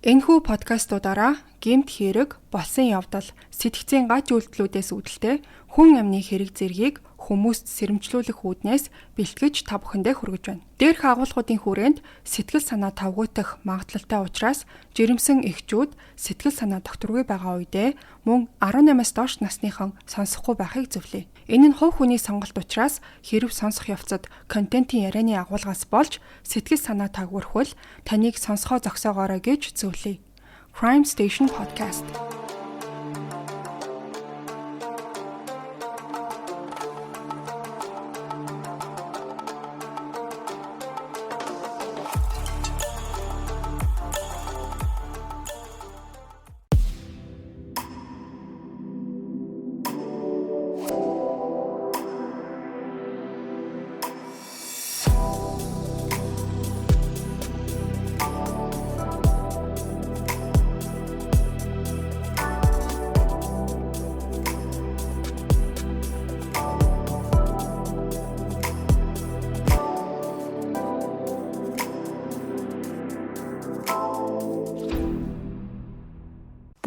Энэхүү подкастуудаараа гэмт хэрэг, болсон явдал, сэтгцийн гач үйлдэлүүдээс үүдэлтэй хүн амны хэрэг зэргийг хүмүүст сэрэмжлүүлэх үүднээс бэлтгэж та бүхэндээ хүргэж байна. Дээрх агуулгуудын хүрээнд сэтгэл санаа тавгуутах магадлалтай учраас жирэмсэн эхчүүд сэтгэл санаа докторгүй байгаа үедээ мөн 18-аас доош насныхан сонсохгүй байхыг зөвлөе. Энэ нь хувь хүний сонголт учраас хэрв сонсох явцад контентын ярианы агуулгаас болж сэтгэл санаа тагвархвал таныг сонсгоо зогсоогоорой гэж зөвлөе. Crime Station Podcast.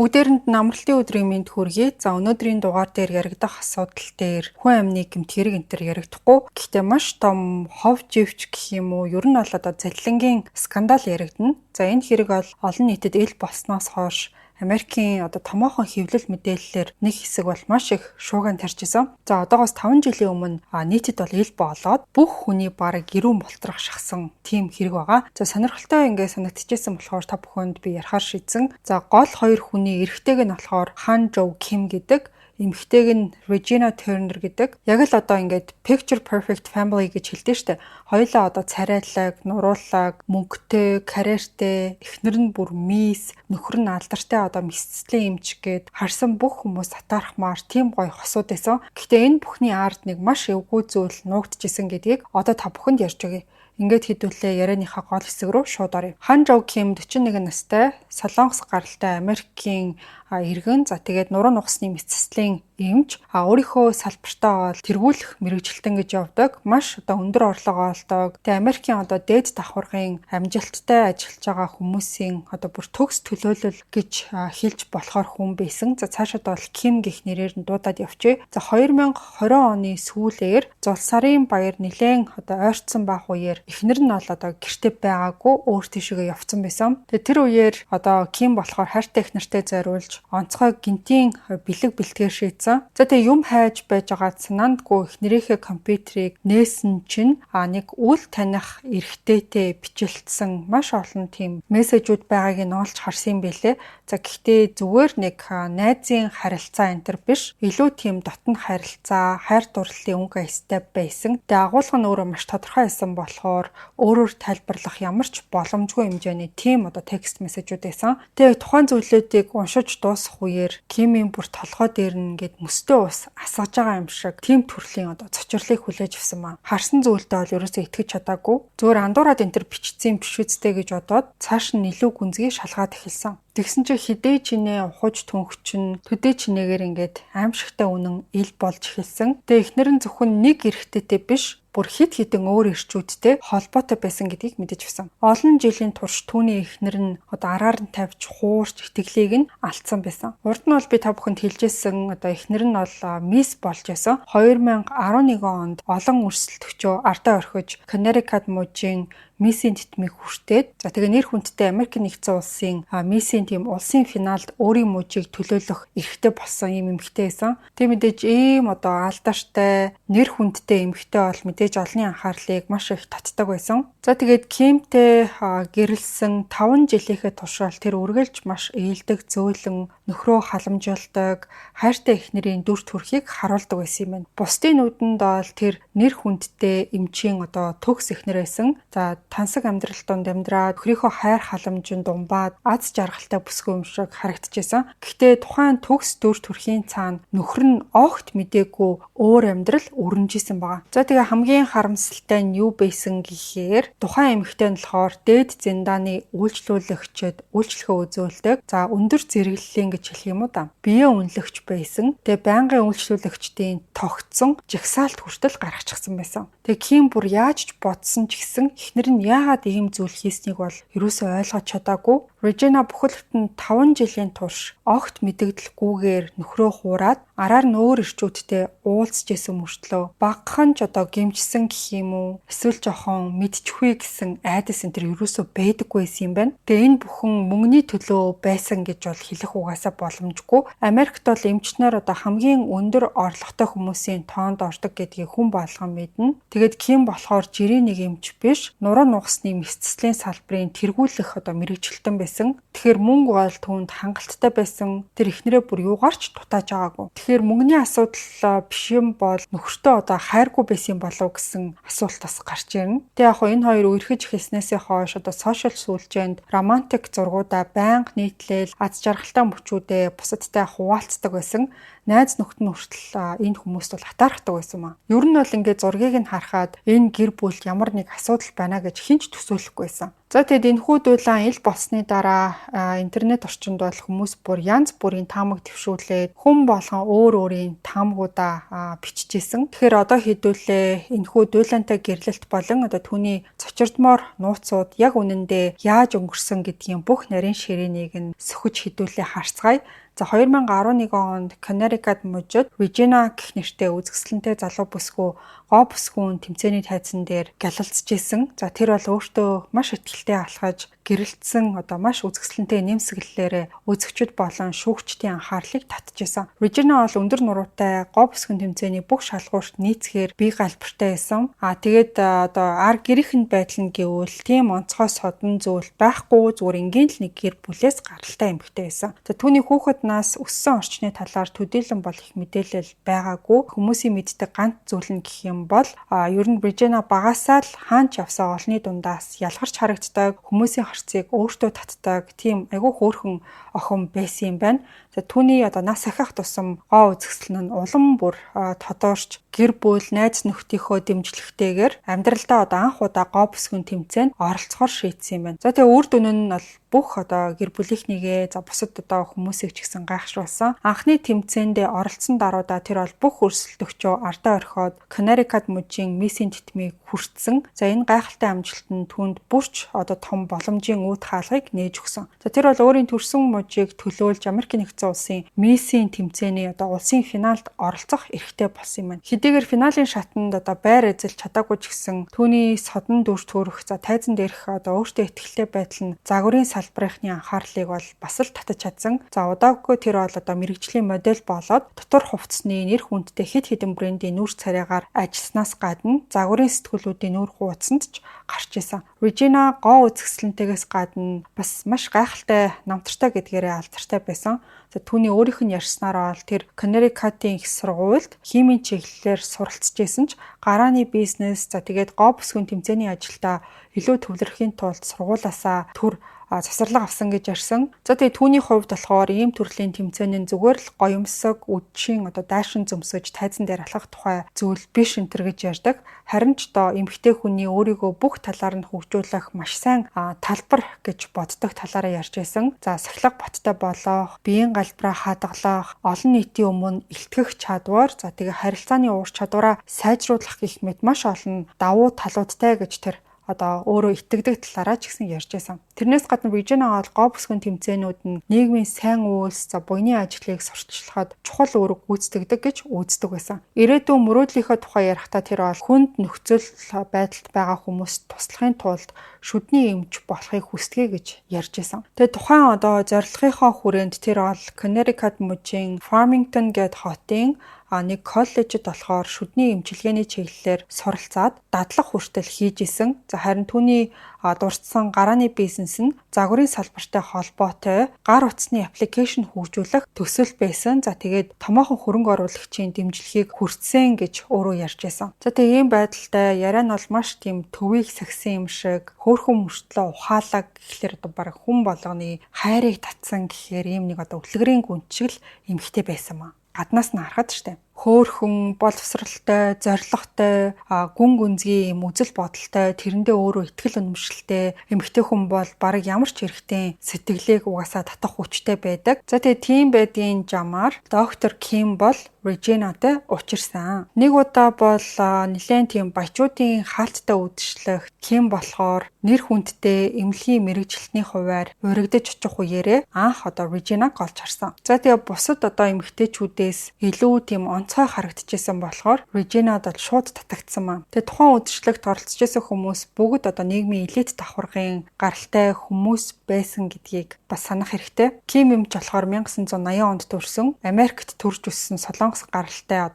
Бүгдээрэнд намралтын өдрийн мэнд хүргэе. За өнөөдрийн дугаар дээр яригдах асуудал дээр хүн амны гэмт хэрэг энэ төр яригдахгүй. Гэхдээ маш том хов живч гэх юм уу, ер нь бол одоо цалингийн скандал яригдана. За энэ хэрэг бол олон нийтэд ил болсноос хойш Америкийн одоо томоохон хэвлэл мэдээллээр нэг хэсэг бол маш их шуугиан тарьжсэн. За одоогоос 5 жилийн өмнө нийтэд бол ил болоод бүх хүний бараг гэрүүн болтрох шахсан тийм хэрэг байгаа. За сонирхолтой ингээд санагдчихсэн болохоор та бүхэнд би ярихаар шийдсэн. За гол хоёр хүний эрэгтэйг нь болохоор Han Jo Kim гэдэг, эмэгтэйг нь Regina Turner гэдэг. Яг л одоо ингээд picture perfect family гэж хэлдэг штэ. Хоёулаа одоо царайлаг, нуруулаг, мөнгөтэй, карьертэй, эхнэр нь бүр мис, нөхөр нь алдартай одоо мисцлийн эмч гээд харсан бүх хүмүүс татаархмаар тийм гоё хосууд байсан. Гэхдээ энэ бүхний ард нэг маш эвгүй зүйл нуугдчихсэн гэдгийг одоо та бүхэнд ярьж өгье. Ингээд хэдүүлээ ярианыхаа гол хэсэг рүү шууд оръё. Han Jo Kim 41 настай, солонгос гаралтай Америкийн иргэн. За тэгээд нуруу нугасны мисцлийн эмч. Өөрийнхөө салбартаа тэргүүлэх мэрэгжилтэн гэж явдаг. Маш одоо өндөр орлого олдог. Тэгээд Америкийн одоо дээд давхаргын амжилттай ажиллаж байгаа хүмүүсийн одоо бүр төгс төлөөлөл гэж хэлж болохоор хүн байсан. За цаашаад бол Kim гэх нэрээр нь дуудаад явжээ. За 2020 оны сүүлээр Зулсарын баяр нэлээд одоо ойртсон байх үеэр эхнэр нь бол одоо гэртээ байгаагүй өөр тийшээ явцсан байсан. Тэгээд тэр үеэр одоо Kim болохоор хайртай эхнэртэй зориулж онцгой гинтийн бэлэг бэлтгээр шийдсэн. За тэгээ юм хайж байж байгаа санаандгүй эхнэрийнхээ компьютерийг нээсэн чинь нэг үл таних эрэгтэйтэй бичлэлсэн маш олон тийм мессежүүд байгааг нь олж харсан юм бэлээ. За гэхдээ зүгээр нэг найзын харилцаа энэ төр биш. Илүү тийм дотн харилцаа, хайр дурлалын өнгө аястай байсан. Тэгээ агуулга нь өөрөө маш тодорхой байсан болохоор өөрөөр тайлбарлах ямар ч боломжгүй хэмжээний тийм одоо текст мессежүүд байсан. Тэгээ тухайн зүйлүүдийг уншиж дуусах үеэр Кимийн бүр толгой дээр нь ингээд мөстөө ус асгаж байгаа юм шиг тийм төрлийн одоо цочрлыг хүлээж авсан маа. Харсан зүйлдээ бол ерөөсөө итгэж чадаагүй. Зүгээр андуураад энэ төр бичсэн биш үстэй гэж бодоод цааш нь илүү гүнзгий шалгаад эхэлсэн. Тэгсэн чи хідээ чинээ ухаж түнхчин төдөө чинээгээр ингээд аимшигтай үнэн ил болж эхэлсэн. Тэгээ эхнэр нь зөвхөн нэг эрэгтэйтэй биш бүр хит хитэн өөр ирчүүдтэй холбоотой байсан гэдгийг мэдэж авсан. Олон жилийн турш түүний эхнэр нь одоо араар нь тавьж хуурч итгэлийг нь алдсан байсан. Урд нь бол би та бүхэнд хэлжсэн одоо эхнэр нь бол мисс болж байсан. 2011 онд олон өрсөлдөгчөө ардаа орхиж Connecticut мужийн миссийн тэтмийг хүртээд за тэгээ нэр хүндтэй Америк нэгдсэн улсын миссийн тийм улсын финалд өөрийн мужийг төлөөлөх эрхтэй болсон юм эмэгтэй байсан. Тэг мэдээж ийм одоо алдартай нэр хүндтэй эмэгтэй бол мэдээж олонний анхаарлыг маш их татдаг байсан. За тэгээд Кимтэй гэрэлсэн 5 жилийнхээ туршид тэр үргэлж маш ээлдэг, зөөлөн, нөхрөө халамжилдаг, хайртай эхнэрийн дүр төрхийг харуулдаг байсан юм байна. Бусдын нүдэнд бол тэр нэр хүндтэй эмчийн одоо төгс эхнэр байсан. За тансаг амьдрал донд амьдраад нөхрийнхөө хайр халамжинд думбаад аз жаргалтай бүсгүй юм шиг харагдчихсан. Гэхдээ тухайн төгс дүр төрхийн цаана нөхөр нь огт мдээгүй өөр амьдрал өрнөжсэн байгаа. За тэгээ хамгийн харамсалтай нь юу байсан гэхээр тухайн эмэгтэй нь болохоор дээд зэндааны үйлчлүүлэгчэд үйлчлэхээ үзүүлдэг. За өндөр зэрэглэлийн гэж хэлэх юм уу да. Биеэ үнэлэгч байсан. Тэгээ байнгын үйлчлүүлэгчдийн тогтсон жагсаалт хүртэл гаргачихсан байсан. Тэгээ Ким бүр яаж ч бодсон ч гэсэн эхнэр нь нь яагаад ийм зүйл хийснийг бол ерөөсөө ойлгож чадаагүй. Regina бүхэлд нь 5 жилийн турш огт мэдэгдэлгүйгээр нөхрөө хуураад араар нь өөр ирчүүдтэй уулзж исэн мөртлөө багахан ч гэмжсэн гэх юм уу, эсвэл жоохон мэдчихвээ гэсэн айдас энэ төр ерөөсөө байдаггүй байсан юм байна. Тэгээ энэ бүхэн мөнгөний төлөө байсан гэж бол хэлэх угаасаа боломжгүй. Америкт бол эмчнэр хамгийн өндөр орлоготой хүмүүсийн тоонд ордог гэдгийг хүн болгон мэднэ. Тэгээд Ким болохоор жирийн нэг эмч биш, нуруу нугасны мэсцлийн салбарын тэргүүлэх мэрэгчлэлтэн байсан. Тэгэхээр мөнгө бол түүнд хангалттай байсан. Тэр эхнэрээ бүр юугаарч дутааж байгаагүй. Тэгэхээр мөнгөний асуудал биш юм бол нөхөртөө хайргүй байсан болов гэсэн асуулт бас гарч ирнэ. Тэгээ яг энэ хоёр үерхэж эхэлснээсээ хойш сошиал сүлжээнд романтик зургуудаа байнга нийтлээл аз жаргалтай мөчүүдээ бусадтай хуваалцдаг байсан. Найз нөхд нь хүртэл энэ хүмүүст бол атаархдаг байсан маа. Ер нь бол ингээд зургийг нь харахад энэ гэр бүлд ямар нэг асуудал байна гэж хинч төсөөлөхгүй байсан. За тэгэд энэхүү дулаан ил болсны дараа интернет орчинд бол хүмүүс бүр янз бүрийн таамаг твшүүлээд хүн болгон өөр өөрийн таамагуудаа бичижсэн. Тэгэхээр одоо хэдүүлээ энэхүү дулаантай гэрлэлт болон түүний цочирдмоор нууцуд яг үнэндээ яаж өнгөрсөн гэдгийн бүх нарийн ширээнийг нь сөхөж хэдүүлээ харцгаая. За 2011 онд Connecticut мужид Regina гэх нэртэй үзэсгэлэнтэй залуу бүсгүй гоо бүсгүйн тэмцээний тайзан дээр гялалцж исэн. За тэр бол өөртөө маш ихтэй алхаж гэрэлтсэн маш үзэсгэлэнтэй нэмсэглэлээр үзэгчд болон шүүгчдийн анхаарлыг татчихсан. Regina бол өндөр нуруутай гоо бүсгүйн тэмцээний бүх шалгуурт нийцгээр бие галбиртай байсан. Тэгээд ар гэрийнхэн байдал нь гэвэл тийм онцгой содон зүйл байхгүй, зүгээр ингийн л нэг гэр бүлээс гаралтай эмэгтэй байсан. За түүний хүүхэд нас өссөн орчны талаар төдийлөн бол их мэдээлэл байгаагүй. Хүмүүсийн мэддэг ганц зүйл нь гэх юм бол ер нь Regina багасаа л хаанч явсаа олны дундаас ялгарч харагддаг, хүмүүсийн харцыг өөртөө татдаг тийм айгүй хөөрхөн охин байсан юм байна. За түүний нас ахих тусам гоо үзэсгэлэн нь улам бүр тодорч гэр бүл найз нөхдийнхөө дэмжлэгтэйгээр амьдралдаа анх удаа гоо бүсгүйн тэмцээнд оролцохоор шийдсэн юм байна. За тэгээ үр дүн нь бол бүх гэр бүлийнхнийгээ бусад хүмүүсийг ч гэсэн гайхшруулсан. Анхны тэмцээндээ оролцсон даруйда тэр бол бүх өрсөлдөгчөө ардаа орхиод Connecticut мужийн миссийн титмийг хүртсэн. За энэ гайхалтай амжилт нь түүнд бүрч том боломжийн үүд хаалгыг нээж өгсөн. За тэр бол өөрийн төрсөн мужийг төлөөлж Америк нэгдсэн улсын миссийн тэмцээний улсын финалд оролцох эрхтэй болсон юм байна. Хэдийгээр финалийн шатанд байр эзэлж чадаагүй ч гэсэн түүний содон дүр төрх тайзан дээрх өөртөө ихтэй байдал нь загварын салбарынхны анхаарлыг бол бас л татаж чадсан. За удаагүй тэр бол мэрэгжлийн модель болоод дотор хувцсны нэр хүндтэй хэд хэдэн брендийн нүүр царайгаар ажилласнаас гадна загварын сэтгүүлүүдийн нүүр хуудсанд ч гарч исэн. Regina гоо үзэсгэлэнтэйгээс гадна бас маш гайхалтай намтартай гэдгээрээ алдартай байсан. За түүний өөрийнх нь ярьснараа бол тэр Connecticut-ийн их сургуульд химийн чиглэлээр суралцж исэн ч гарааны бизнес тэгээд гоо бүсгүйн тэмцээний ажилдаа илүү төвлөрөхийн тулд сургуулаасаа төр засварлага авсан гэж ярьсан. За тэгээ түүний хувьд болохоор ийм төрлийн тэмцээний зүгээр л гоёмсог үдшийн дайшин зөмсөж тайзан дээр алхах тухай зүйл биш энэ төр гэж ярьдаг. Харин ч эмэгтэй хүний өөрийгөө бүх талаар нь хөгжүүлэх маш сайн талбар гэж боддог талаараа ярьж байсан. За сахилга боттой болох, биеийн галбираа хадгалах, олон нийтийн өмнө илтгэх чадвар, за тэгээ харилцааны уур чадвараа сайжруулах гэх мэт маш олон давуу талуудтай гэж тэр өөрөө итгэдэг талаараа ч гэсэн ярьж байсан. Тэрнээс гадна Regina гол гоо бүсгүйн тэмцээнүүд нь нийгмийн сайн үйлс, буйны ажлыг сурталчлахад чухал үүрэг гүйцэтгэдэг гэж үздэг байсан. Ирээдүйн мөрөөдлийнхөө тухай ярихдаа тэр бол хүнд нөхцөл байдалд байгаа хүмүүст туслахын тулд шүдний эмч болохыг хүсдэгэ гэж ярьж байсан. Тэгээ тухайн зорилгынхоо хүрээнд тэр бол Connecticut мужийн Farmington гээд хотын нэг коллежид болохоор шүдний эмчилгээний чиглэлээр суралцаад дадлах хүртэл хийж исэн. За харин түүний дурдсан гарааны бизнес нь загварын салбартай холбоотой гар утасны аппликейшн хөгжүүлэх төсөл байсан. За тэгээд томоохон хөрөнгө оруулагчийн дэмжлэгийг хүртсэн гэж өөрөө ярьж байсан. За тэгээд ийм байдалтай яриа нь бол маш тийм төвийг сахисан юм шиг хөөрхөн мөртлөө ухаалаг гэхлээр баг хүн болгоны хайрыг татсан гэхээр ийм нэг үлгэрийн гүн шиг л эмхтэй байсан маа. Гаднаас нь харахад штэ. хөөрхөн, боловсралтай, зоригтой, гүн гүнзгий юм үзэл бодолтой, тэрэндээ өөрөө итгэл үнэмшилтэй эмэгтэй хүн бол бараг ямар ч эрэгтэй сэтгэлийг угаасаа татах хүчтэй байдаг. За тэгээ тийм байдгийн жамаар доктор Ким бол Режинатай учирсан. Нэг удаа бол нэлээд тийм баячуудын хаалттай үдшилэх Ким болохоор нэр хүндтэй эмнэлгийн мэрэгжилтний хувьар урагдж очих үеэрээ анх Режинаг олж харсан. За тэгээ бусад эмэгтэйчүүдээс илүү тийм онцгой харагдчихсан болохоор Режинад бол шууд татагдсан маа. Тэгээ тухайн үдшилтэд оролцож байсан хүмүүс бүгд нийгмийн элит давхаргын гаралтай хүмүүс байсан гэдгийг бас санах хэрэгтэй. Ким эмч болохоор 1980 онд төрсэн Америкт төрж өссөн Солонгос гаралтай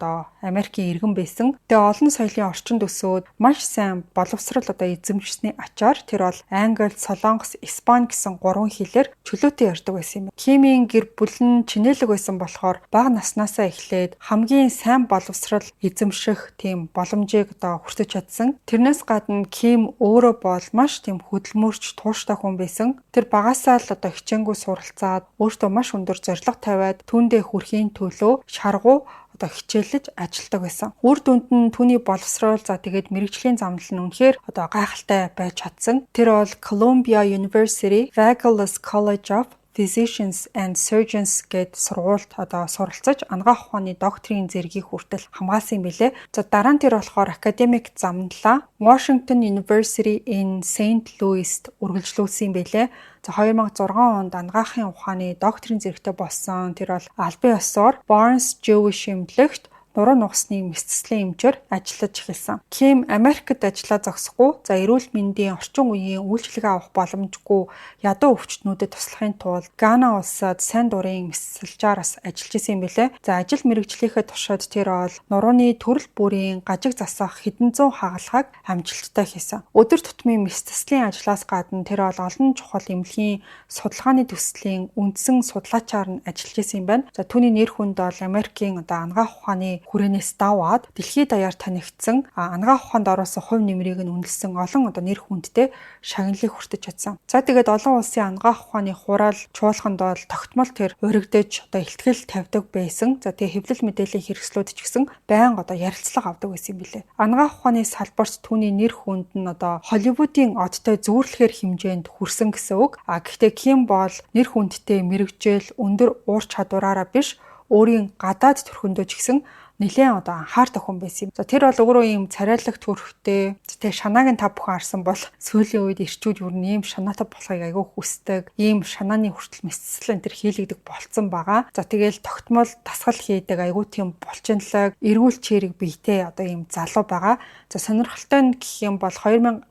Америкийн иргэн байсан. Тэгээ олон соёлын орчинд өсөөд маш сайн боловсрал эзэмшсэний ачаар тэр бол Англи, Солонгос, Испани гэсэн 3 хэлээр чөлөөтэй ярьдаг байсан юм. Кимийн гэр бүл нь чинэлэг байсан болохоор бага наснаасаа эхлээд хамгийн сайн боловсрал эзэмших тийм боломжийг хүртэж чадсан. Тэрнээс гадна Ким өөрөө бол маш тийм хөдөлмөрч, тууштай хүн байсан. Тэр багасаа л хичээнгүү суралцаад өөртөө маш өндөр зорилго тавиад түүндээ хүрэхийн төлөө шаргуу хичээлж ажилладаг байсан. Үр дүнд нь түүний боловсрол тэгээд мэрэгжлийн замнал нь үнэхээр гайхалтай байж чадсан. Тэр бол Columbia University Vagelos College of Physicians and Surgeons гэд сургуульд суралцаж анагаах ухааны докторийн зэргийг хүртэл хамгаалсан юм билээ. За дараа нь тэр болохоор академик замналаа Washington University in St. Louis-д үргэлжлүүлсэн юм билээ. За 2006 онд анагаахын ухааны докторийн зэрэгтэй болсон. Тэр бол албан ёсоор Barnes Jewish эмнэлэгт нуруу нугасны мэсцлийн эмчээр ажиллаж эхэлсэн. Ким Америкт ажиллаа зогсохгүй, эрүүл мэндийн орчин үеийн үйлчлэг авах боломжгүй ядуу өвчтнүүдэд туслахын тулд Гана улсад сайн дурын мэсэлжаараас ажиллаж исэн юм билээ. Ажил мэргэжлийнхээ туршид тэр бол нурууны төрөл бүрийн гажиг засах хэдэн зуун хагалгааг амжилттай хийсэн. Өдөр тутмын мэсцлийн ажлаас гадна тэр бол олон чухал эмнэлгийн судалгааны төслийн үндсэн судлаачаар нь ажиллаж исэн юм байна. Түүний нэр хүнд бол Америкийн анагаах ухааны хүрээнээс даваад дэлхийд даяар танигдсан анагаах ухаанд оруулсан хувь нэмрийг нь үнэлсэн олон нэр хүндтэй шагналыг хүртэж чадсан. Тэгээд олон улсын анагаах ухааны хураал чуулганд бол тогтмол тэр урагдж ихтгэл тавьдаг байсан. Тэгээ хэвлэл мэдээллийн хэрэгслүүд ч гэсэн байнга ярилцлага авдаг байсан юм билээ. Анагаах ухааны салбарт түүний нэр хүнд нь Холливуудын одтой зүүрлэхээр хэмжээнд хүрсэн гэсэн үг. Гэхдээ Ким бол нэр хүндтэй мэрэгжил өндөр уур чадвараараа биш өөрийн гадаад төрхөндөө ч гэсэн нэлээд анхаардаг хүн байсан юм. Тэр бол өөрөө ийм царайлаг төрхтэй. Тэгээ шанааг нь та бүхэн харсан бол сүүлийн үед ирчүүд юу нэм шанаатай болохыг айгүй хүсдэг. Ийм шанааны хүртэл мэсцэл энэ төр хийлэгдэг болцсон байгаа. Тэгээл тогтмол дасгал хийдэг айгүй тийм булчинлаг, эрүүл чирэг биетэй ийм залуу байгаа. Сонирхолтой нь гэх юм бол 2018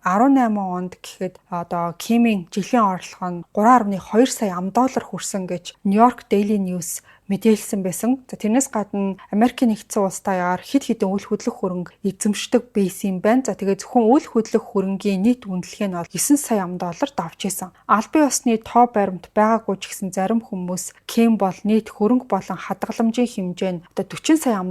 онд гэхэд Кимийн жилийн орлого нь 3.2 сая $3 хүрсэн гэж Нью-Йорк Daily News мэдээлсэн байсан. Тэрнээс гадна Америкийн нэгдсэн улс даяар хэд хэдэн үйл хөдлөх хөрөнгө эзэмшдэг байсан юм байна. Тэгээ зөвхөн үйл хөдлөх хөрөнгийн нийт үнэлгээ нь бол $9 сая давж исэн. Албан ёсны тоо баримт байгаагүй ч гэсэн зарим хүмүүс Ким бол нийт хөрөнгө болон хадгаламжийн хэмжээ нь $40 сая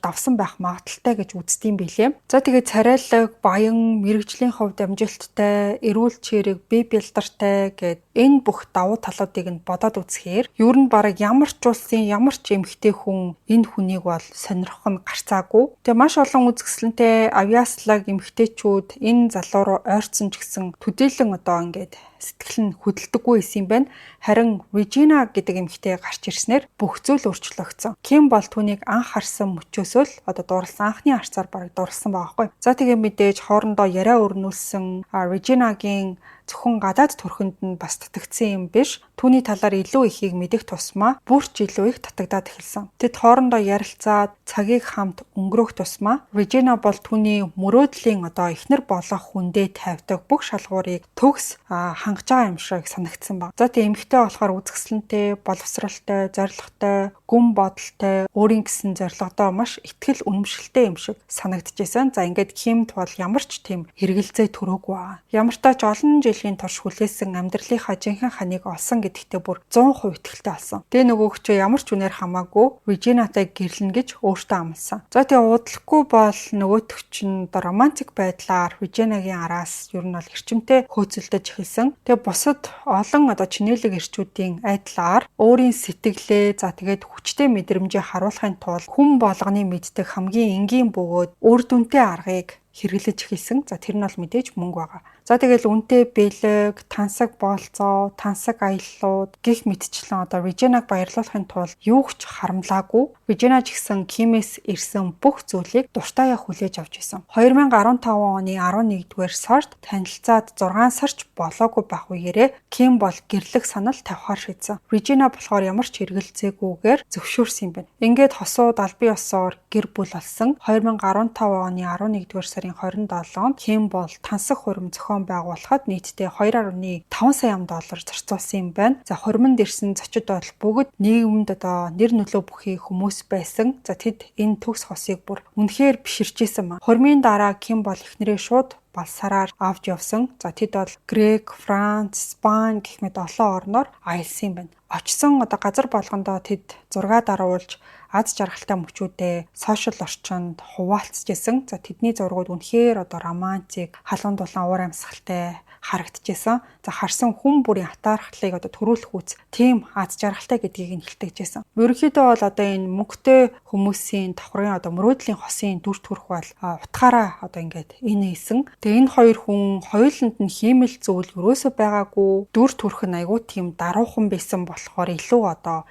давсан байх магадaltaй гэж үздэг юм билээ. Тэгээ царайлаг, баян, мэрэгжлийн хувьд амжилттай, эрүүл чирэг, бие бэлдартай гэд энэ бүх давуу талуудыг нь бодоод үзэхээр ер нь бараг ямар ч улсын ямар ч эмэгтэй хүн энэ хүнийг бол сонирхох нь гарцаагүй. Маш олон үзэсгэлэнтэй авьяаслаг эмэгтэйчүүд энэ залуу руу ойрцсон ч гэсэн төдийлөн ингээд сэтгэл нь хөдөлдөггүй байсан юм байна. Харин Режина гэдэг эмэгтэй гарч ирснээр бүх зүйл өөрчлөгдсөн. Ким бол түүнийг анх харсан мөчөөсөө л дурлсан анхны харцаар бараг дурлсан байгаа байхгүй. Тэгээ мэдээж хоорондоо яриа өрнүүлсэн Режинагийн зөвхөн гадаад төрхөнд нь бас татагдсан юм биш. Түүний талаар илүү ихийг мэдэх тусмаа бүрч илүү их татагдаад эхэлсэн. Тэд хоорондоо ярилцаад цагийг хамт өнгөрөөх тусмаа Режина бол түүний мөрөөдлийн эхнэр болох хүндээ тавьдаг бүх шалгуурыг төгс хангаж байгаа юм шиг санагдсан баг. Тэгээ эмэгтэй болохоор үзэсгэлэнтэй, боловсралтай, зоригтой, гүн бодолтой, өөрийн гэсэн зорилгодоо маш итгэл үнэмшилтэй юм шиг санагдчихсэн. Ингээд Кимд бол ямар ч тийм хэрэгэлзээ төрөөгүй байгаа. Ямар ч тач олон жилийн турш хүлээсэн амьдралынхаа жинхэнэ ханыг олсон гэдэгтээ бүр 100% итгэлтэй болсон. Тэгээ нөгөөгч ямар ч үнээр хамаагүй Режинатай гэрлэнэ гэж өөртөө амласан. Тэгээ удалгүй бол нөгөөтг чинь романтик байдлаар Режинагийн араас ер нь бол эрчимтэй хөөцөлдөж эхэлсэн. Тэгээ бусад олон чинэлэг эрчүүдийн айдлаар өөрийн сэтгэлээ тэгээд хүчтэй мэдрэмжээ харуулахын тулд хүн болгоны мэддэг хамгийн энгийн бөгөөд үр дүнтэй аргыг хэрэглэж эхэлсэн. За тэр нь бол мэдээж мөнгө байгаа. За тэгэл үнэтэй бэлэг, тансаг боолцоо, тансаг аяллууд гих мэтчлэн Regina-г баярлуулахын тулд юу ч харамлаагүй. Regina ч гэсэн Kim-ээс ирсэн бүх зүйлийг дуртаяа хүлээж авч исэн. 2015 оны 11-р сард танилцаад 6 сарч болоогүй байх үеэрээ Kim бол гэрлэх санал тавихаар шийдсэн. Regina болохоор ямар ч хэрэгэлцээгүйгээр зөвшөөрсөн юм байна. Ингээд хосууд албан ёсоор гэр бүл болсон. 2015 оны 11-р сарын 27-нд Kim бол тансаг хурим зохион байгуулахад нийтдээ 2.5 сая $2 зарцуулсан юм байна. За хуримд ирсэн зочид бол бүгд нийгэмд нэр нөлөө бүхий хүмүүс байсан. За тэд энэ төгс хосыг бүр үнэхээр биширчээсэн маа. Хуримын дараа Kim бол эхнэрээ шууд балсараар авч явсан. За тэд бол Грек, Франц, Спань гэх мэт олон орноор аялсан юм байна. Очсон газар болгондоо тэд зураг даруулж аз жаргалтай мөчүүдээ сошиал орчинд хуваалцажсэн. За тэдний зургууд үнэхээр романтик, халуун дулаан уур амьсгалтай харагдчихсэн. За харсан хүн бүрийн атаархлыг төрүүлэх үс тийм аз жаргалтай гэдгийг нь хэлтгэжсэн. Ерөнхийдөө бол энэ мөнгөтэй хүмүүсийн давхрын мөрөөдлийн хосын дүр төрх бол утгаараа ингээд энэ хийсэн. Тэгээ энэ хоёр хүн хоёуланд нь хиймэл зүйл өрөөсөө байгаагүй, дүр төрх нь айгүй тийм даруухан байсан болохоор илүү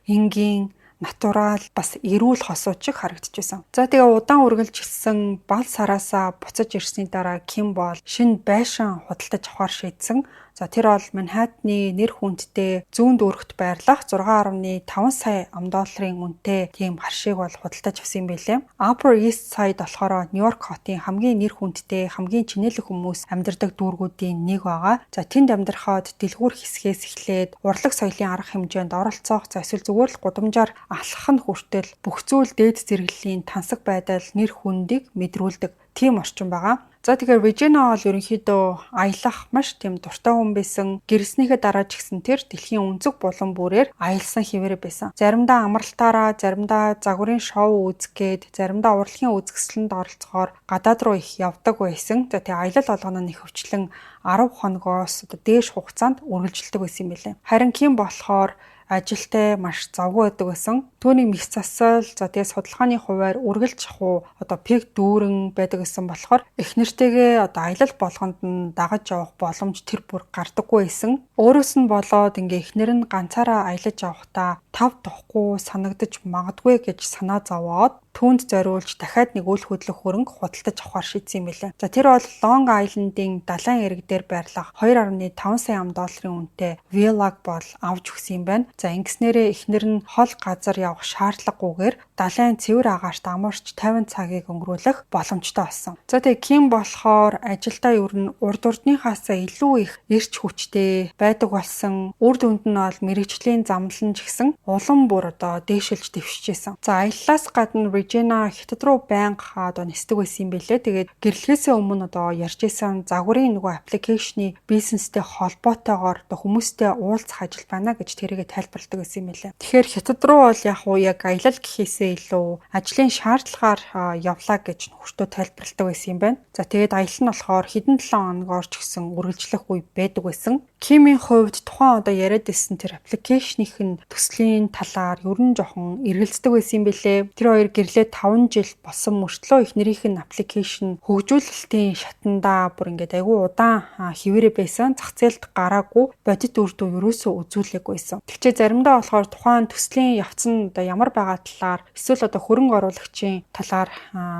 энгийн натурал бас эрүүл хосууч харагдчихсан. За тэгээ удаан үргэлжилсэн бал сараасаа буцаж ирсний дараа Kim бол шинэ байшин худалдаж авахар шийдсэн. За тэр бол Манхэттны нэр хүндтэй зүүн дүүрэгт байрлах 6.5 сая $6 үнэтэй тийм харшийг бол худалдаж авсан юм билээ. Upper East Side болохоор Нью-Йорк хотын хамгийн нэр хүндтэй, хамгийн чинэлэг хүмүүс амьдардаг дүүргүүдийн нэг байгаа. За тэнд амьдрахад дэлгүүр хэсгээс эхлээд урлаг соёлын арга хэмжээнд оролцох, за эсвэл зүгээр л гудамжаар алхах нь хүртэл бүх зүйл дээд зэрэглэлийн тансаг байдал, нэр хүндийг мэдрүүлдэг тийм орчин байгаа. За тэгэхээр Regina бол ерөнхийдөө аялах маш тийм дуртай хүн байсан. Гэрснийхээ дараа ч гэсэн тэр дэлхийн өнцөг булан бүрээр аялсан хэвээрээ байсан. Заримдаа амралтаараа, заримдаа загварын шоу үзгээд, заримдаа урлагийн үзэсгэлэнд оролцохоор гадаад руу их явдаг байсан. За тэгээ аялал болгоно нь хөвчлэн 10 хоногоос дээш хугацаанд үргэлжилдэг байсан юм билээ. Харин Kim болохоор ажилтай маш завгүй байдаг байсан. Түүний мэс засал, за тэгээ судалгааны хуваар үргэлж хуу пик дүүрэн байдаг гэсэн болохоор эхнэртэйгээ аялал болгонд нь дагаж явах боломж тэр бүр гардаггүй байсан. Өөрөөс нь болоод ингээ эхнэр нь ганцаараа аялаж явахдаа тав тухгүй санагдаж магадгүй гэж санаа зовоод түүнд зориулж дахиад нэг үйл хөдлөх хөрөнгө худалдаж авахар шийдсэн юм билээ. За тэр бол Long Island-ийн далайн эрэг дээр байрлах 2.5 сая $2 үнэтэй виллаг бол авч өгсөн юм байна. За ингэснээрээ эхнэр нь хол газар явах шаардлагагүйгээр далайн цэвэр агаарт амарч 50 цагийг өнгөрүүлэх боломжтой болсон. За тэгээ Kim болохоор ажилдаа ер нь урд урдныхаасаа илүү их эрч хүчтэй байдаг болсон. Үр дүнд нь бол мэрэгжлийн замлан ч гэсэн улам бүр дээшилж дэвшижсэн. За аяллаас гадна Regina хятад руу байнга нисдэг байсан юм билээ. Тэгээд гэрлэхээсээ өмнө ярьжсэн загварын нөгөө аппликейшны бизнестэй холбоотойгоор хүмүүстэй уулзах ажил байна гэж тэрийгэ тайлбарладаг байсан юм билээ. Тэгэхээр хятад руу бол яг аялал гэхээсээ илүү ажлын шаардлагаар явлаа гэж нөхөртөө тайлбарладаг байсан юм байна. За тэгээд аялал нь болохоор хэдэн 7 хоногоор ч гэсэн үргэлжлэх үе байдаг байсан. Kim-ийн хувьд тухайн яриад ирсэн тэр аппликейшных нь төслийн талаар ер нь жоохон эргэлздэг байсан юм билээ. Тэр хоёр гэрлээ 5 жил болсон мөртлөө эхнэрийнх нь аппликейшн хөгжүүлэлтийн шатандаа бүр ингээд айгүй удаан хിവэрэ байсан. Зах зээлд гараагүй, бодит үр дүн ерөөсөө үзүүлээгүйсэн. Тэгчээ заримдаа болохоор тухайн төслийн явц нь ямар байгаа талаар эсвэл хөрөнгө оруулагчийн талаар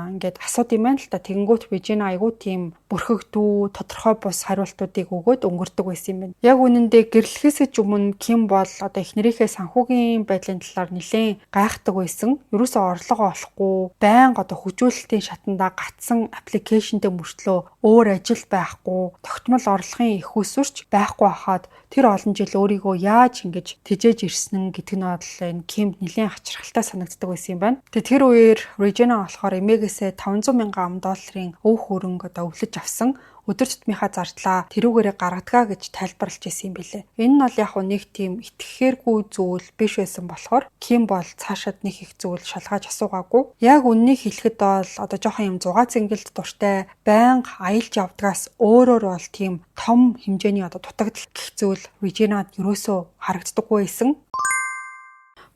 ингээд асууд юм байна л та. Тэгэнгүүт Regina айгүй тийм бүрхэгдүү, тодорхой бус хариултуудыг өгөөд өнгөрдөг байсан юм байна. Яг үнэндээ гэрлэхээс ч өмнө Kim бол эхнэрийнхээ санхүүгийн байдлын талаар нэлээд гайхдаг байсан. Ерөөсөө орлого олохгүй, байнга хөгжүүлэлтийн шатандаа гатсан аппликейшнтэй мөртлөө өөр ажил байхгүй, тогтмол орлогын их усүрч байхгүй хахад тэр олон жил өөрийгөө яаж ингэж тэжээж ирсэн гэдэг нь бол энэ Kimд нэлээд хачирхалтай санагддаг байсан юм байна. Тэгээд тэр үеэр Regina болохоор эмээгээсээ $500,000 өв хөрөнгө өвлөж авсан. Өдөр тутмынхаа зардлаа тэрүүгээрээ гаргадаг гэж тайлбарлаж ирсэн юм билээ. Энэ нь бол яг нэг тийм итгэхээргүй зүйл биш байсан болохоор Kim бол цаашаад нэг их зүйл шалгаж асуугаагүй. Яг үннийг хэлэхэд бол жоохон юм зугаа цэнгэлд дуртай, байнга аялж явдгаас өөрөөр бол тийм том хэмжээний дутагдал гэх зүйл Regina-д ерөөсөө харагддаггүй байсан.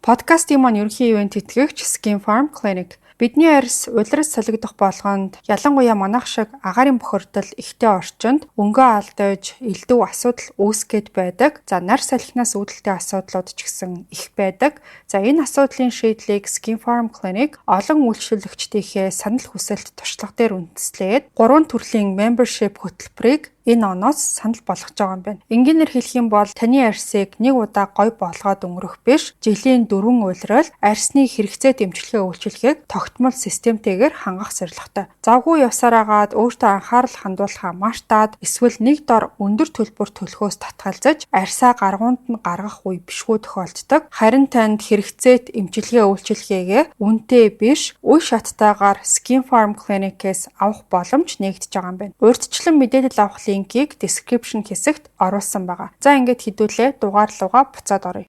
Подкастын маань ерөнхий ивент тэтгэгч Skin Farm Clinic. Бидний арьс улирас солигдох болгонд ялангуяа манайх шиг агаарын бохирдол ихтэй орчинд өнгөө алдаж, элдв асуудал үүсгээд байдаг. За нар салхинаас үүдэлтэй асуудлууд ч гэсэн их байдаг. За энэ асуудлын шийдлийг Skin Farm Clinic олон үйлчлүүлэгчдийнхээ санал хүсэлт туршлага дээр үндэслээд 3 төрлийн membership хөтөлбөрийг энэ оноос санал болгож байгаа юм байна. Энгийнээр хэлэх юм бол таны арьсыг нэг удаа гой болгоод өнгөрөх биш, жилийн 4 улирал арьсны хэрэгцээ дэмжлэгээ үйлчилгээг тогтмол системтэйгээр хангах зорилготой. Завгүй явсаар агаад өөртөө анхаарал хандуулахаа мартаад эсвэл нэг дор өндөр төлбөр төлөхөөс татгалзаж арьсаа гаргуунд нь гаргах үе бишгүй тохиолддог. Харин танд хэрэгцээт эмчилгээ үйлчилгээгээ үнэтэй биш, үе шаттайгаар Skin Farm Clinic-ээс авах боломж нэгдэж байгаа юм байна. Урьдчилан мэдээлэл авах линкийг description хэсэгт оруулсан байгаа. За ингээд хэдүүлээ дугаар руугаа буцаад оръё.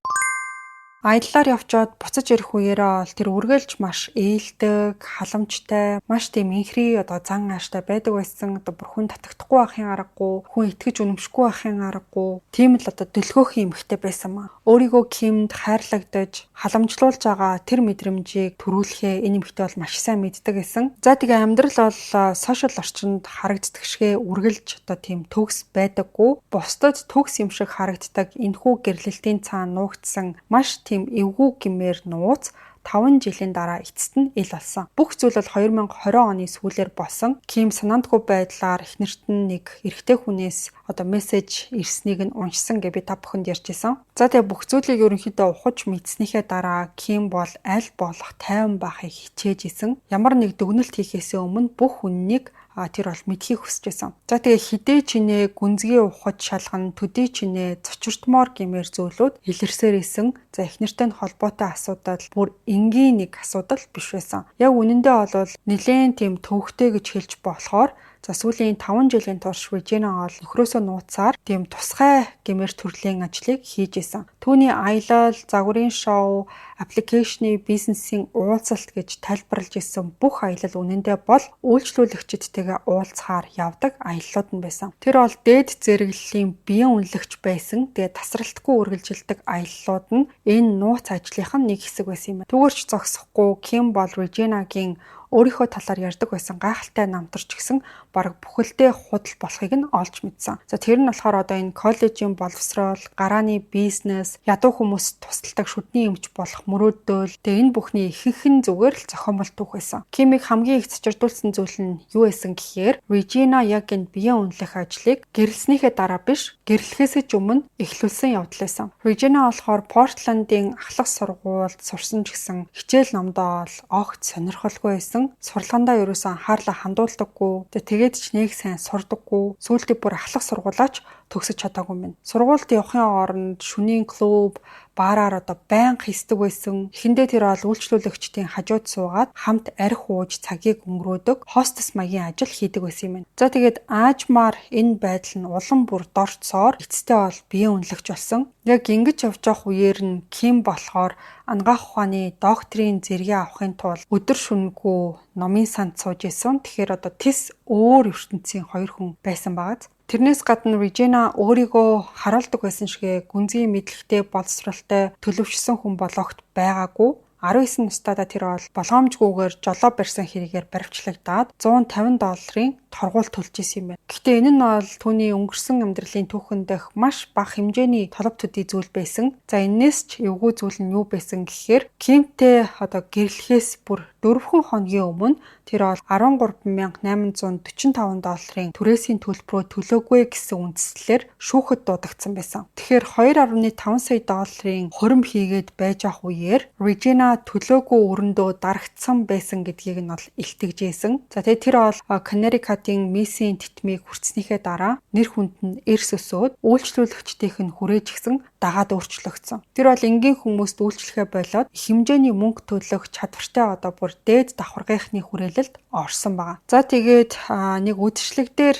Аяллаар явчаад буцаж ирэх үеэрээ тэр үргэлж маш ээлдэг, халамжтай, маш тийм инхри зан ааштай байдаг байсан. Бүр хүн татагдахгүй байхын аргагүй, хүн итгэж үнэмшгүй байхын аргагүй. Тийм л дөлгөөхөн эмэгтэй байсан маа. Өөрийгөө Кимд хайрлагдаж, халамжлуулж байгаа тэр мэдрэмжийг төрүүлэхээ энэ эмэгтэй бол маш сайн мэддэг байсан. За тэгээ амьдрал бол сошиал орчинд харагддагшгээ үргэлж тийм төгс байдаггүй. Бусдад төгс юм шиг харагддаг энэхүү гэрлэлтийн цаана нуугдсан маш тийм эвгүй гэмээр нууц 5 жилийн дараа эцэст нь ил болсон. Бүх зүйл бол 2020 оны сүүлээр болсон. Ким санаандгүй байдлаар эхнэрт нь нэг эрэгтэй хүнээс мессеж ирснийг нь уншсан гэж би та бүхэнд ярьжсэн. За тэгээ бүх зүйлийг ерөнхийдөө ухаж мэдснийхээ дараа Ким бол аль болох тайван байхыг хичээж исэн. Ямар нэг дүгнэлт хийхээс өмнө бүх үннийг тэр бол мэдхийг хүсэж байсан. За тэгээ хідээ чинээ гүнзгий ухаж шалгана, төдий чинээ цочиртмоор гэмээр зүйлүүд илэрсээр исэн. За эхнэртэй нь холбоотой асуудал бүр энгийн нэг асуудал биш байсан. Яг үнэндээ бол нэлээд тийм төвхтэй гэж хэлж болохоор сүүлийн 5 жилийн турш Regina ол нөхрөөсөө нууцаар тийм тусгай гэмээр төрлийн ажлыг хийж исэн. Түүний аялал, загварын шоу, аппликейшны бизнесийн уулзалт гэж тайлбарлаж исэн бүх аялал үнэндээ бол үйлчлүүлэгчдтэйгээ уулзахаар явдаг аяллууд нь байсан. Тэр бол дээд зэрэглэлийн биеийн үнэлэгч байсан. Тэгээд тасралтгүй үргэлжилдэг аяллууд нь энэ нууц ажлынх нь нэг хэсэг байсан юм. Түгээрч зогсохгүй Ким бол Regina-гийн өөрийнхөө талаар ярьдаг байсан гайхалтай намтарч гисэн бараг бүхэлдээ худал болохыг нь олж мэдсэн. За тэр нь болохоор энэ коллежийн боловсрол, гарааны бизнес, ядуу хүмүүст тусалдаг шүдний эмч болох мөрөөдөл тэгээ энэ бүхний ихэнх нь зүгээр л зохиомжтой түүх байсан. Кимиг хамгийн их цочирдуулсан зүйл нь юу байсан гэхээр Regina яг энэ биеийн үнэлэх ажлыг гэрэлснийхээ дараа биш, гэрлэхээс ч өмнө эхлүүлсэн явдал байсан. Regina болохоор Портландын ахлах сургуульд сурсан ч гэсэн хичээл номдоо огт сонирхолгүй байсан. Сурлагандаа ерөөсөн анхаарлаа хандуулдаггүй. Тэгээд ч нэг сайн сурдаггүй. Сүүлдээ бүр ахлах сургуулаач төгсөж чадаагүй юм. Сургуульд явахын оронд шөнийн клуб, баараар байнга хийсдэг байсан. Эхэндээ тэр бол үйлчлүүлэгчдийн хажууд суугаад хамт арх ууж цагийг өнгөрөөдөг хостес маягийн ажил хийдэг байсан юм. За тэгээд аажмаар энэ байдал нь улам бүр дорцоор эцэстээ бол биеийн үнэлэгч болсон. Яг ингэж явж явах үеэр нь Ким болохоор ангаах ухааны докторийн зэрэгээ авахын тулд өдөр шөнөгүй номын санд сууж исэн. Тэгэхээр тис өөр ертөнцийн 2 хүн байсан багаз. Тэрнээс гадна Regina өөрийгөө харуулдаг байсан шигэ гүнзгий мэдлэгтэй боловсралтай төлөвшсөн хүн бол огт байгаагүй. 19 настайдаа тэр бол болгоомжгүйгээр жолоо барьсан хэрэгээр баривчлагдаад $150 торгуул төлж исэн юм байна. Гэхдээ энэ нь бол түүний өнгөрсөн амьдралын түүхэн дэх маш бага хэмжээний толб төдий зүйл байсан. За энэс ч эвгүй зүйл нь юу байсан гэхээр Кимтэй гэрлэхээс бүр 4 хоногийн өмнө тэр бол $13,845 түрээсийн төлбөрөө төлөөгүй гэсэн үндслээр шүүхэд дуудагдсан байсан. Тэгэхээр $2.5 сая хурим хийгээд байж ах үеэр Regina төлөөгүй өрөндөө дарагдсан байсан гэдгийг нь бол илтгэжсэн. За тэгээд тэр бол Connecticut-ийн Missing титмийг хүртснийхээ дараа нэр хүнд нь эрс өсөөд үйлчлүүлэгчдийнх нь хүрээж гисэн дагаад өөрчлөгдсөн. Тэр бол энгийн хүмүүст үйлчлэхээ болоод их хэмжээний мөнгө төлөх чадвартай бүр дээд давхаргийнхны хүрээлэлд орсон байгаа. За тэгээд нэг үдшилэг дээр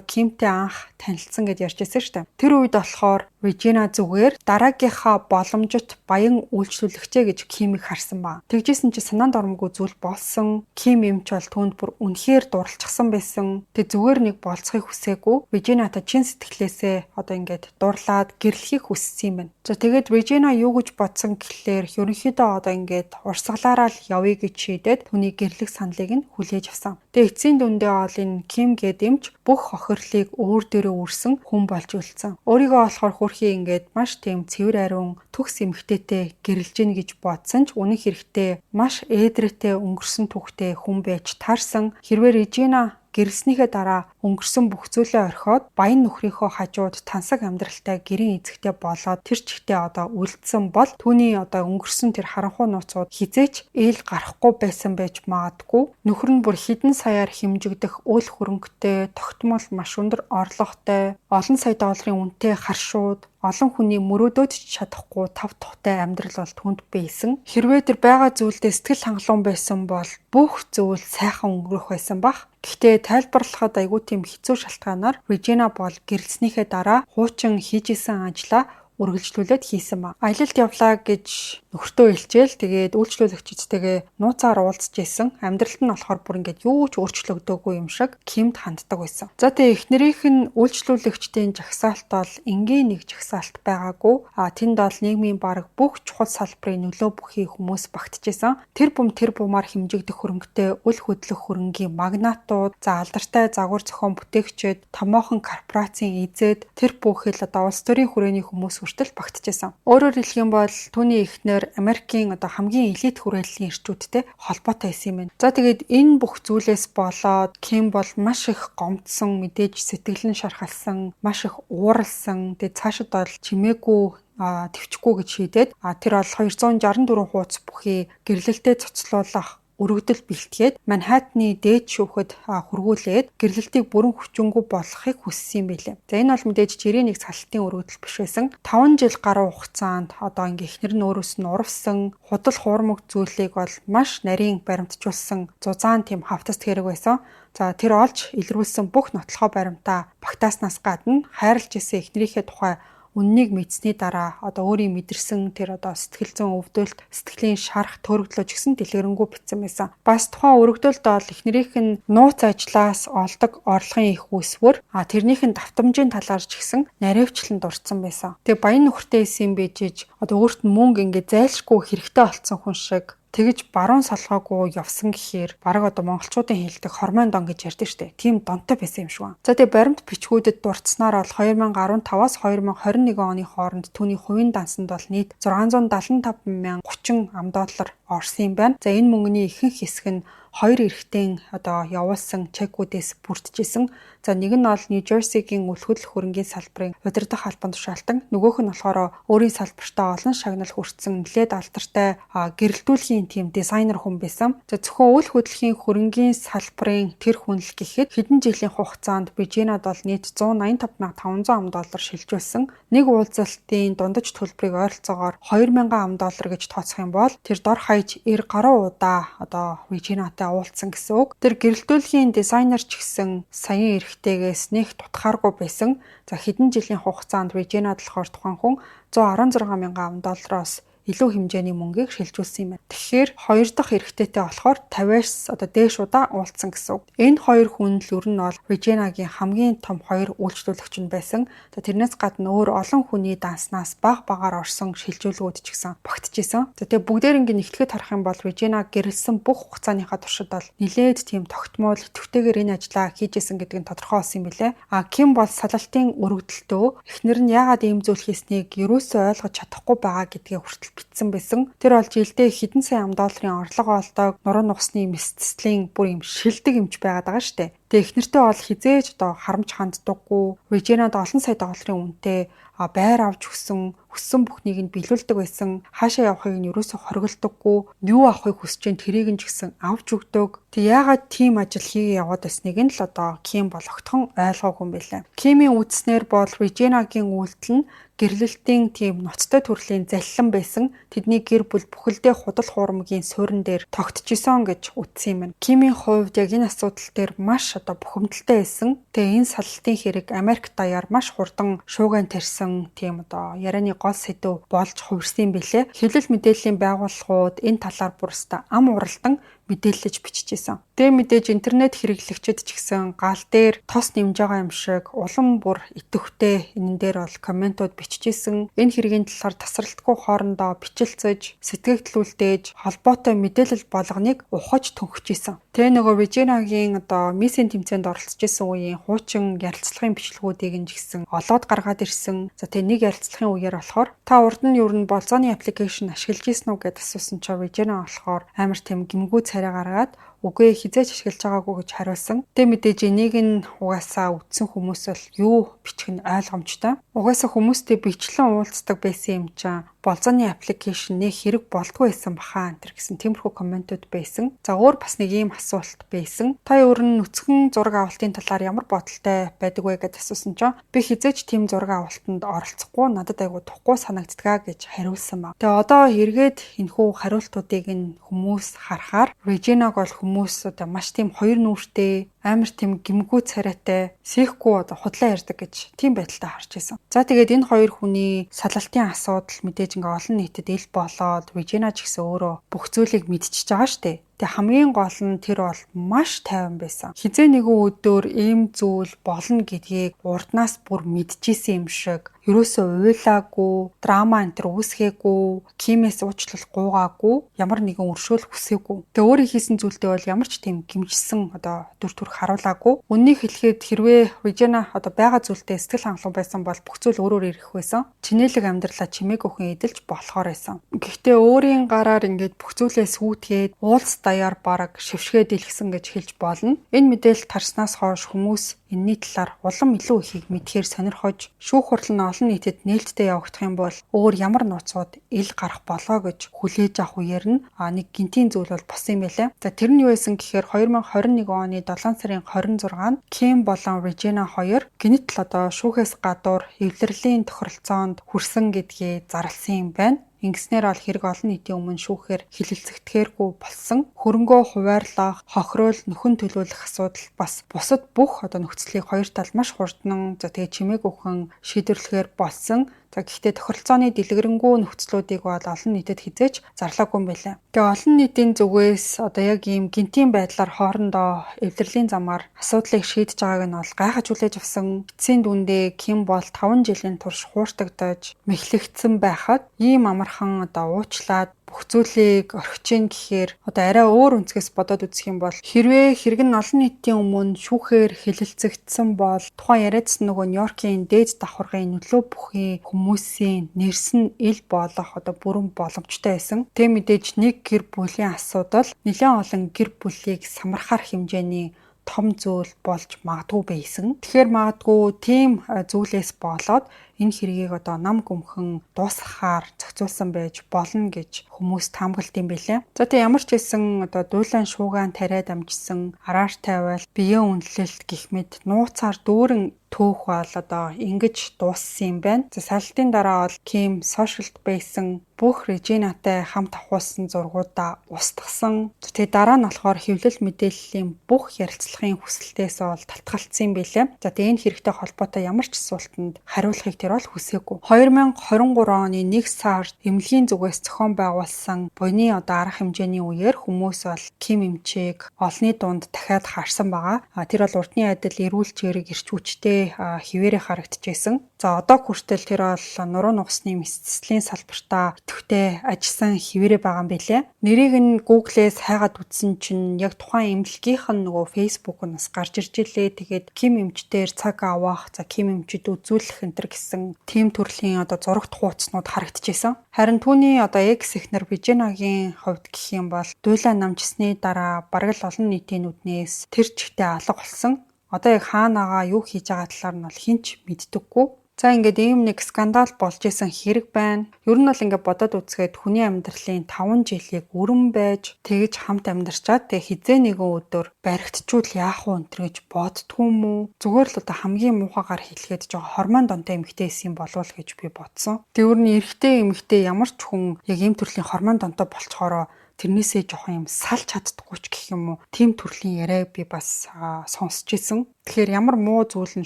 Кимтэй анх танилцсан гэж ярьжсэн шүү дээ. Тэр үед болохоор Regina зүгээр дараагийнхаа боломжит баян үйлчлүүлэгчээ гэж Кимийг харсан ба. Тэгжсэн чи санаанд оромгүй зүйл болсон. Ким эмч бол түүнд бүр үнэхээр дурлцсан байсан. Тэг зүгээр нэг болцохыг хүсээгүй. Regina-та чин сэтгэлээсээ одоо ингээд дурлаад гэрлэхийг хүссэн юм байна. За тэгээд Regina юу гэж бодсон гэхлээр ерөнхийдөө одоо ингээд урсгалаараа л явъя гэж шийдээд түүний гэрлэх саналыг нь хүлээж авсан. Тэгээд эцсийн дүндээ ол энэ Ким гэдэмч бүх хохирлыг өөр дээрээ үрсэн хүн болж үлдсэн. Өөрийгөө болохоор хөрхий ингээд маш тийм цэвэр ариун төгс эмгтээтэй гэрэлж гин гэж бодсон ч үнэн хэрэгтээ маш ээдрээтэй өнгөрсөн түүхтэй хүн байж таарсан. Хэрвээ Regina гэрэлснийхээ дараа өнгөрсөн бүх зүйлээ орхиод баян нөхрийнхөө хажууд тансаг амьдралтай гэрийн эзэгтэй болоод тэр чигтээ одоо үлдсэн бол түүний одоо өнгөрсөн тэр харанхуй нууцуд хизээч ээл гарахгүй байсан байж магадгүй. Нөхөр нь бүр хэдэн саяар хэмжигдэх үл хөрөнгөтэй, тогтмол маш өндөр орлоготой, олон сая долларын үнэтэй харшууд, олон хүний мөрөөдөөд ч чадахгүй тав тухтай амьдрал бол түнд байсан. Хэрвээ тэр байгаа зүйлдээ сэтгэл хангалуун байсан бол бүх зүйл сайхан өнгөрөх байсан бах. Гэхдээ тайлбарлахад айгүй тийм хэцүү шалтгаанаар Regina бол гэрэлснийхээ дараа хуучин хийжсэн ажлаа үргэлжлүүлээд хийсэн ба. Аялалд явлаа гэж нөхртөө илчээл тэгээд үйлчлүүлэгчтэйгээ нууцаар уулзж исэн. Амьдралд нь болохоор бүр ингээд юу ч өөрчлөгдөөгүй юм шиг Кимд ханддаг байсан. За тэгээд эхнэрийнх нь үйлчлүүлэгчдийн жагсаалт бол энгийн нэг жагсаалт байгаагүй. Тэнд бол нийгмийн бараг бүх чухал салбарын нөлөө бүхий хүмүүс багтжсэн. Тэр бумаар хэмжигдэх хөрөнгөтэй үл хөдлөх хөрөнгийн магнатууд, за алдартай загвар зохион бүтээгчид, томоохон корпорацийн эзэд тэр бүхэл одоо улс төрийн хүрээний хүмүүс хүртэл багтжсэн. Өөрөөр хэлэх юм бол түүний эхнэр Америкийн одоо хамгийн элит хүрээллийн эрчүүдтэй холбоотой байсан юм байна. За тэгээд энэ бүх зүйлээс болоод Ким бол маш их гомдсон, мэдээж сэтгэл нь шархалсан, маш их ууралсан. Тэгээд цаашид бол чимээгүй төвчгүй гэж шийдээд тэр бол 264 хуудас бүхий гэрлэлтэд цоцлуулах өргөдөл бэлтгээд Манхаттны дээд шүүхэд хургуулээд гэрлэлтийг бүрэн хүчингүй болгохыг хүссэн юм билээ. За энэ бол мэдээж жирийн нэг цалалтын өргөдөл биш байсан. 5 жил гаруй хугацаанд одоо ингээ эхнэр нь өөрөөс нь урвсан, худал хуурмаг зүйлийг бол маш нарийн баримтжуулсан зузаан тийм хавтаст хэрэг байсан. За тэр олж илрүүлсэн бүх нотлохоо баримтаа багтааснаас гадна хайрлж исэн эхнэрийнхээ тухай үннийг мэдсэний дараа одоо өөрийн мэдэрсэн тэр одоо сэтгэл зүйн өвдөлт, сэтгэлийн шарах төрөгдлөө ч гэсэн дэлгэрэнгүй битсэн байсан. Бас тухайн өргөдөлд бол эхнэрийнх нь нууц ажлаас олдог орлогын их үсвэр тэрнийх нь давтамжийн талаар ч гэсэн наривчлан дурдсан байсан. Тэгээ баян нөхөртэй исэн бижиж одоо өөрт нь мөнгө ингээ зайлшгүй хэрэгтэй болсон хүн шиг тэгж баруун салгаагүй явсан гэхээр бараг одоо монголчуудын хэлдэг хормон дон гэж ярьдаг штеп. Тийм донтой байсан юм шиг байна. За тэгээ баримт бичгүүдэд дурдсанаар бол 2015-аас 2021 оны хооронд түүний хувийн дансанд бол нийт 675,030 ам.доллар орсон юм байна. За энэ мөнгөний ихэнх хэсэг нь хоёр эрэгтэй одоо явуулсан чекүүдээс бүрдчихсэн. За нэг нь бол Нью-Жерсигийн үл хөдлөх хөрөнгийн салбарын удирдах албан тушаалтан, нөгөөх нь болохоор өөрийн салбартаа олон шагнал хүртсэн нэлээд алдартай гэрэлтүүлэхийн тийм дизайнер хүн байсан. За зөвхөн үл хөдлөхийн хөрөнгийн салбарын тэр хүн л гэхэд хэдэн жилийн хугацаанд Regina бол нийт 185,500 ам.доллар шилжүүлсэн. Нэг уулзалтын дундаж төлбөрийг ойролцоогоор 2,000 ам.доллар гэж тооцох юм бол тэр дор хаяж 90 гаруй удаа одоо Regina-тай уулзсан гэсэн үг. Тэр гэрэлтүүлэхийн дизайнер ч гэсэн саяын эрэгтэйгээс нэг тутахааргүй байсан. За хэдэн жилийн хугацаанд Regina болохоор тухайн хүн 116,000 ам.доллароос илүү хэмжээний мөнгийг шилжүүлсэн юм байна. Тэгэхээр хоёр дахь эрэгтэйтэй болохоор 50-аас одоо дээш удаа уулзсан гэсэн үг. Энэ хоёр хүн л ер нь бол Regina-гийн хамгийн том хоёр үйлчлүүлэгч нь байсан. За тэрнээс гадна өөр олон хүний данснаас баг багаар орсон шилжүүлгүүд ч гэсэн багтжсэн. За тэгээ бүгдээрингийн нэгтгэж харах юм бол Regina гэрэлсэн бүх хугацааныхаа туршид бол нэлээд тийм тогтмол идэвхтэйгээр энэ ажлаа хийжсэн гэдэг нь тодорхой болсон юм билээ. Ким бол салалтын өргөдөлтөө эхнэр нь яагаад ийм зүйл хийснийг юусоо ойлгож чадахгүй байгаа гэдгээ хүртэл битсэн байсан. Тэр бол жилдээ хэдэн сая ам.долларын орлого олдог, нуруу нугасны мэсцлийн бүр юм шилдэг юмч байгаад байгаа штэ. Тэгээ эхнэртэй бол хизээж одоо харамж ханддаггүй. Regina-д олон сая долларын үнэтэй байр авч хүссэн бүхнийг нь биелүүлдэг байсан. Хаашаа явахыг нь ерөөсө хориглодоггүй. Юу авахыг хүсэж чинь тэрийг нь ч гэсэн авч өгдөг. Тэг яагаад тийм ажил хийгээ яваад байсныг нь л одоо Ким бол огтхон ойлгоогүй юм байлаа. Кимийн үдснээр бол Regina-гийн үйлдэл нь гэрлэлтийн тийм ноцтой төрлийн заллан байсан. Тэдний гэр бүл бүхэлдээ худал хуурмгийн суурин дээр тогтчихсон гэж үтсэн юм байна. Кимийн хувьд яг энэ асуудал дээр маш одоо бухимдалтай байсан. Тэгээ энэ саллтын хэрэг Америк даяар маш хурдан шуугиан тарьсан тийм одоо ярианы гол сэдв болж хувирсан билээ. Хэвлэл мэдээллийн байгууллагууд энэ талаар бүрстэ ам уралдан мэдээлэлж бичижсэн. Тэгээ мэдээж интернет хэрэглэгчид ч гэсэн гал дээр тос нэмж байгаа юм шиг улам бүр идэвхтэй энэ дээр бол комментууд бичижсэн. Энэ хэргийн талаар тасралтгүй хоорондоо бичилцэж, сэтгэгдлүүлдэж, холбоотой мэдээлэл болгоныг ухаж төнхөжсэн. Тэгээ нөгөө Regina-гийн одоо миссийн тэмцээнд оролцож исэн үеийн хуучин ярилцлагын бичлэгүүдийг нь ч гэсэн олоод гаргаад ирсэн. За тэгээ нэг ярилцлагын үеэр болохоор та урд нь юу н болзооны аппликейшн ашиглаж ирсэн үү гэдээ асуусан чинь Regina болохоор амар тийм гимгүү царай гаргаад үгүй хизээч ашиглаж байгаагүй гэж хариулсан. Тэгээ мэдээж энийг нь угаасаа үтсэн хүмүүс бол юу бичих нь ойлгомжтой. Угаасаа хүмүүстэй бичлэн уулздаг байсан юм чинь болзооны аппликейшн нэг хэрэг болдгоо байсан баха энэ гэсэн тиймэрхүү комментууд байсан. За өөр бас нэг ийм асуулт байсан. Та өөр нь нүцгэн зураг авалтын талаар ямар бодолтой байдаг вэ гэдээ асуусан чинь би хизээч тийм зураг авалтанд оролцохгүй надад айгу тухгүй санагддгаа гэж хариулсан ба. Тэгээ одоо эргээд энэхүү хариултуудыг нь хүмүүс харахаар Regina-г бол хүмүүс одоо маш тийм хоёр нүртэй амар тийм гимгүү царайтай сэхгүй одоо худлаа ярьдаг гэж тийм байдалтай харж байсан. За тэгээд энэ хоёр хүний салалтын асуудал мэдээж ингээ олон нийтэд ил болоод Regina ч гэсэн өөрөө бүх зүйлийг мэдчихэж байгаа штэ. Тэгээ хамгийн гол нь тэр бол маш тайван байсан. Хизээ нэгэн өдөр ийм зүйл болно гэдгийг урднаас бүр мэдчихсэн юм шиг ерөөсөө уйлаагүй, драма энтер үүсгээгүй, кимээс уучлал гуугаагүй, ямар нэгэн өршөөл хүсээгүй. Тэгээ өөрийн хийсэн зүйлдээ бол ямар ч тийм гимжсэн одоо дүр төрх харуулаагүй. Үннийг хэлэхэд хэрвээ Regina одоо байгаа зүйлдээ сэтгэл хангалуун байсан бол бүх зүйл өөрөөр ирэх байсан. Чинэлэг амьдралаа чимээг өхөн эдэлж болохоор байсан. Гэхдээ өөрийн гараар ингээд бүх зүйлээ сүйтгээд уулз даяар бараг шившгээ дэлгэсэн гэж хэлж болно. Энэ мэдээлэл тарснаас хойш хүмүүс энэний талаар улам илүү ихийг мэдхээр сонирхож шүүх хурал нь олон нийтэд нээлттэй явагдах юм бол өөр ямар нууцуд ил гарах болоо гэж хүлээж авах үеэр нь нэг гинтийн зүйл бол болсон юм байлаа. За тэр нь юу байсан гэхээр 2021 оны 7 сарын 26-нд Kim болон Regina хоёр гэнэтл одоо шүүхээс гадуур эвлэрлийн тохиролцоонд хүрсэн гэдгийг зарласан юм байна. Ингэснээр бол хэрэг олон нийтийн өмнө шүүхээр хилэлцэгдэхээргүй болсон. Хөрөнгөө хуваарлах, хохируул, нөхөн төлөвлөх асуудал бас бусад бүх одоо нөхцөлийг хоёр тал маш хурдан тэгээ чимээг өхөн шийдвэрлэхээр болсон. За гэхдээ тохиролцооны дэлгэрэнгүй нөхцлүүдийг бол олон нийтэд хизээч зарлаагүй юм байна. Тэгээ олон нийтийн зүгээс одоо яг ийм гинтийн байдлаар хоорондоо эвлэрлийн замаар асуудлыг шийдэж байгааг нь бол гайхаж хүлээж авсан. Эцсийн дүндээ Ким бол 5 жилийн турш хууртагдаж мэхлэгдсэн байхад ийм амархан одоо уучлаад бүх зүйлийг орхичин гэхээр одоо арай өөр өнцгөөс бодоод үзэх юм бол хэрвээ хэрэг нь олон нийтийн өмнө шүүхээр хилэлцэгдсэн бол тухайн яриадсан нөгөө Нью-Йоркийн дээд давхаргын нөлөө бүхий хүмүүсийн нэрс нь ил болох одоо бүрэн боломжтой байсан. Тэг мэдээж нэг гэр бүлийн асуудал нэлээд олон гэр бүлийг самархаар хэмжээний том зүйл болж магадгүй байсан. Тэгэхээр магадгүй тийм зүйлээс болоод энэ хэргийг одоо нам гүмхэн дуусгахаар зохицуулсан байж болно гэж хүмүүс таамаглалт юм билээ. За тэг ямар ч хэлсэн одоо дуулан шуугаан тариад амжсан арааш тайвал биеийн үнэлэлт гэх мэт нууцаар дүүрэн төөх бол одоо ингэж дууссан юм байна. За саллтын дараа бол Kim сошиалд байсан бүх Regina-тай хамт авахулсан зургуудаа устгасан. Тэгээ дараа нь болохоор хэвлэл мэдээллийн бүх ярилцлагын хүсэлтээс бол талтгалцсан юм билээ. За тэгээ энэ хэрэгтэй холбоотой ямар ч асуултанд хариулахыг тэр бол хүсээгүй. 2023 оны 1 сард эмнэлгийн зүгээс зохион байгуулсан буйны одоо арга хэмжээний үеэр хүмүүс бол Kim эмчийг олонний дунд дахиад харсан байгаа. Тэр бол урдны адил эрүүл чирэг эрч хүчтэй хിവэрэ харагдчихсэн. За одоо хүртэл тэр бол нуруу нугасны мэдсэлийн салбартаа идэвхтэй ажилласан хിവэрэ байгаа юм билээ. Нэрийг нь Google-ээс хайгаад үзсэн чинь яг тухайн эмнэлгийнх нь нөгөө Facebook-ноос гарч ирж илээ. Тэгээд Kim эмчдээр цаг авах, за Kim эмчид үзүүлэх энэ төр гэсэн тийм төрлийн одоо зурагт хуудснууд харагдчихсан. Харин түүний одоо экс эхнэр Regina-гийн хувьд гэх юм бол дуйлаа намжсны дараа бараг л олон нийтийн нүднээс тэр чигтээ алга болсон. Одоо яг хаанаага юу хийж байгаа талаар нь бол хинч мэддэггүй. За ингээд ийм нэг скандал болж исэн хэрэг байна. Ер нь бол ингээд бодоод үзэхэд хүний амьдралын 5 жилийг өрөн байж тэгж хамт амьдарчаад хизээ нэгэн өдөр баригдчул яах вэ гэж боддгүй мүү? Зүгээр л одоо хамгийн муухагаар хэлгээд жоо хормон донтой эмэгтэй эсэм болов гэж би бодсон. Тэгвэр нь эрэгтэй эмэгтэй ямар ч хүн яг ийм төрлийн хормон донтой болцохороо тэрнээсээ жоохон юм салж чаддаггүй ч гэх юм уу. Тим төрлийн яриа би бас сонсч ирсэн. Тэгэхээр ямар муу зүйл нь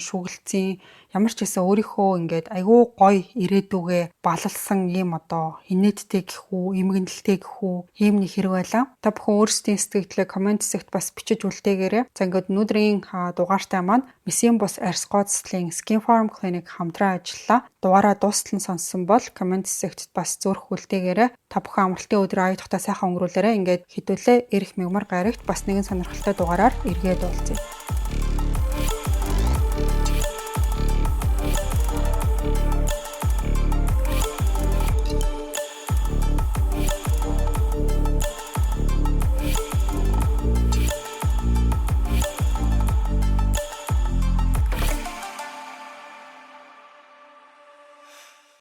шүглцэн, ямар ч гэсэн өөрийнхөө ингээд айгүй гоё ирээдүгээ балалсан ийм одоо инээдтэй гэх үү, эмгэнэлтэй гэх үү, ийм нэг хэрэг байлаа. Та бүхэн өөрсдийн сэтгэлдээ комент хэсэгт бас бичиж үлдээгээрэй. За ингээд өнөөдрийн дугаартай маань Месийн бус арьс гооцлын Skin Farm Clinic хамтран ажиллалаа. Дугаараа дуустал нь сонссон бол комент хэсэгт бас зөрөх үлдээгээрэй. Та бүхэн амралтын өдрөө аяа тухтай сайхан өнгөрүүлээрэй. Ингээд хэдүүлээ эрх мэгмар гарагт бас нэгэн сонирхолтой дугаараар эргээд уулзъя.